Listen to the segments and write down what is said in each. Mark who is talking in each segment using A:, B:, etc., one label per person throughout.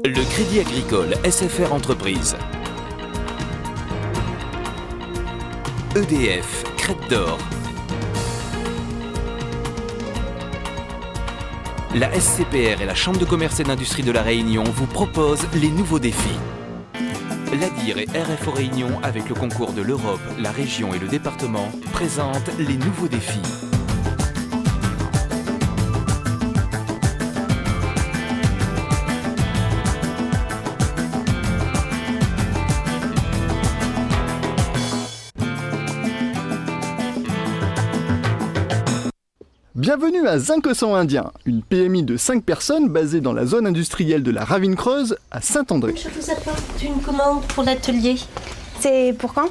A: Le Crédit Agricole SFR Entreprise. EDF, Crête d'Or. La SCPR et la Chambre de commerce et d'industrie de La Réunion vous proposent les nouveaux défis. L'ADIR et RFO Réunion, avec le concours de l'Europe, la région et le département, présentent les nouveaux défis.
B: Bienvenue à Zinc Océan Indien, une PMI de 5 personnes basée dans la zone industrielle de la Ravine-Creuse à Saint-André.
C: Je vous apporte une commande pour l'atelier.
D: C'est pour quand?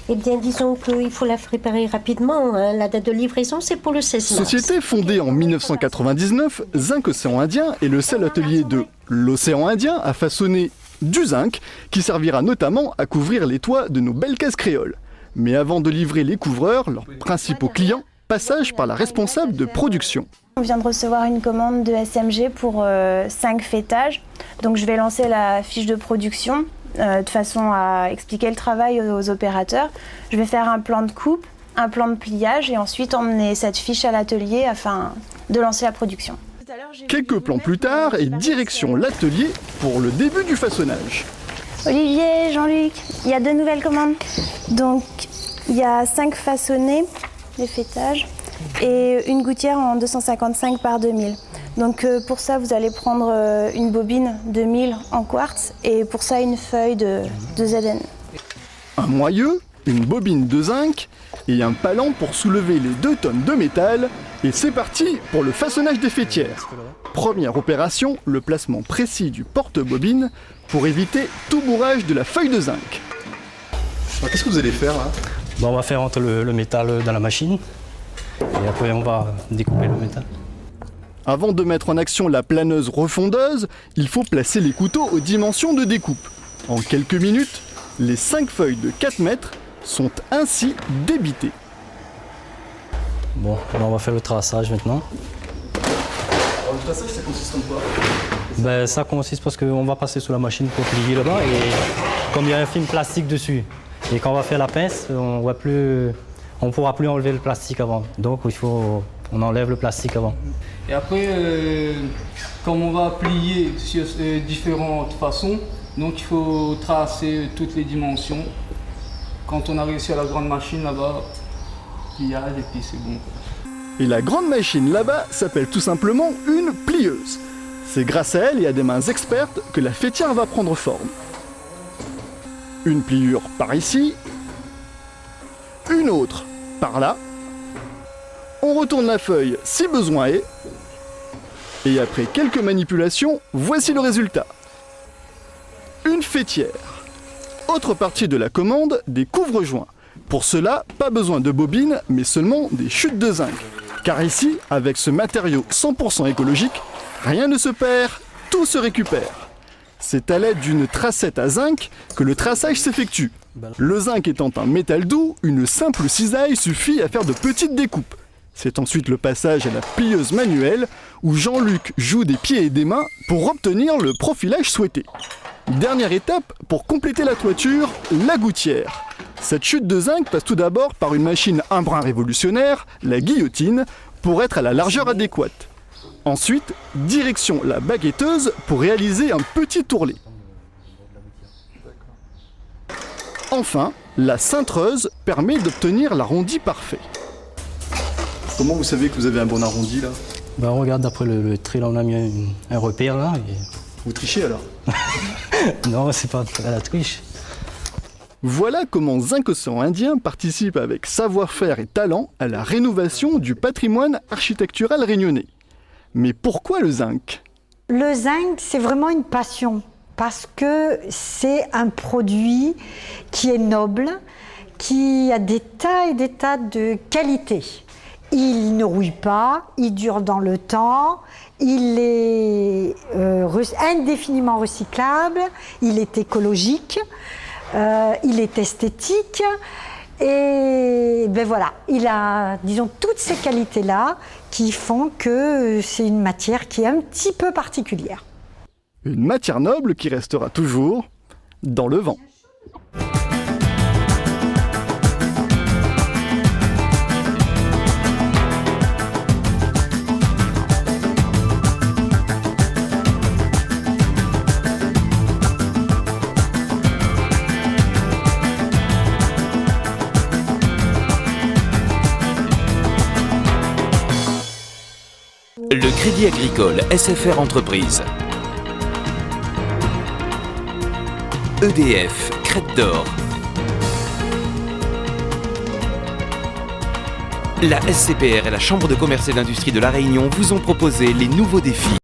C: Eh bien, disons qu'il faut la préparer rapidement. La date de livraison, c'est pour le 16 mars.
B: Société fondée en 1999, Zinc Océan Indien est le seul atelier de l'océan Indien à façonner du zinc qui servira notamment à couvrir les toits de nos belles cases créoles. Mais avant de livrer les couvreurs, leurs principaux clients, passage par la responsable de production.
D: On vient de recevoir une commande de SMG pour 5 fêtages. Donc je vais lancer la fiche de production de façon à expliquer le travail aux opérateurs. Je vais faire un plan de coupe, un plan de pliage et ensuite emmener cette fiche à l'atelier afin de lancer la production.
B: Quelques plans plus tard et direction l'atelier pour le début du façonnage.
D: Olivier, Jean-Luc, il y a 2 nouvelles commandes. Donc il y a 5 façonnés, les fêtages, et une gouttière en 255 par 2000. Donc pour ça, vous allez prendre une bobine 2000 en quartz et pour ça, une feuille de ZN.
B: Un moyeu, une bobine de zinc et un palan pour soulever les 2 tonnes de métal. Et c'est parti pour le façonnage des fêtières. Première opération, le placement précis du porte-bobine pour éviter tout bourrage de la feuille de zinc.
E: Alors, qu'est-ce que vous allez faire là?
F: On va faire entrer le métal dans la machine et après on va découper le métal.
B: Avant de mettre en action la planeuse refondeuse, il faut placer les couteaux aux dimensions de découpe. En quelques minutes, les 5 feuilles de 4 mètres sont ainsi débitées.
F: Bon, là on va faire le traçage maintenant.
E: Alors, le traçage, ça consiste en quoi?
F: Ça consiste parce qu'on va passer sous la machine pour plier là-bas et comme il y a un film plastique dessus et quand on va faire la pince, on ne pourra plus enlever le plastique avant. Donc on enlève le plastique avant.
G: Et après, comme on va plier sur différentes façons, donc il faut tracer toutes les dimensions. Quand on a réussi à la grande machine là-bas, pliage et puis c'est bon.
B: Et la grande machine là-bas s'appelle tout simplement une plieuse. C'est grâce à elle et à des mains expertes que la fêtière va prendre forme. Une pliure par ici, une autre par là. On retourne la feuille si besoin est. Et après quelques manipulations, voici le résultat. Une fêtière. Autre partie de la commande, des couvre-joints. Pour cela, pas besoin de bobines, mais seulement des chutes de zinc. Car ici, avec ce matériau 100% écologique, rien ne se perd, tout se récupère. C'est à l'aide d'une tracette à zinc que le traçage s'effectue. Le zinc étant un métal doux, une simple cisaille suffit à faire de petites découpes. C'est ensuite le passage à la plieuse manuelle où Jean-Luc joue des pieds et des mains pour obtenir le profilage souhaité. Dernière étape pour compléter la toiture, la gouttière. Cette chute de zinc passe tout d'abord par une machine un brin révolutionnaire, la guillotine, pour être à la largeur adéquate. Ensuite, direction la baguetteuse pour réaliser un petit tourlet. Enfin, la cintreuse permet d'obtenir l'arrondi parfait.
E: Comment vous savez que vous avez un bon arrondi là?
F: On regarde d'après le trait, là on a mis un repère là.
E: Vous trichez alors?
F: Non, c'est pas à la triche.
B: Voilà comment Zinc Océan Indien participe avec savoir-faire et talent à la rénovation du patrimoine architectural réunionnais. Mais pourquoi le zinc?
H: Le zinc, c'est vraiment une passion parce que c'est un produit qui est noble, qui a des tas et des tas de qualités. Il ne rouille pas, il dure dans le temps, il est indéfiniment recyclable, il est écologique, il est esthétique et voilà, il a, disons, toutes ces qualités-là qui font que c'est une matière qui est un petit peu particulière.
B: Une matière noble qui restera toujours dans le vent.
A: Le Crédit Agricole SFR Entreprise. EDF, Crête d'Or. La SCPR et la Chambre de commerce et d'industrie de La Réunion vous ont proposé les nouveaux défis.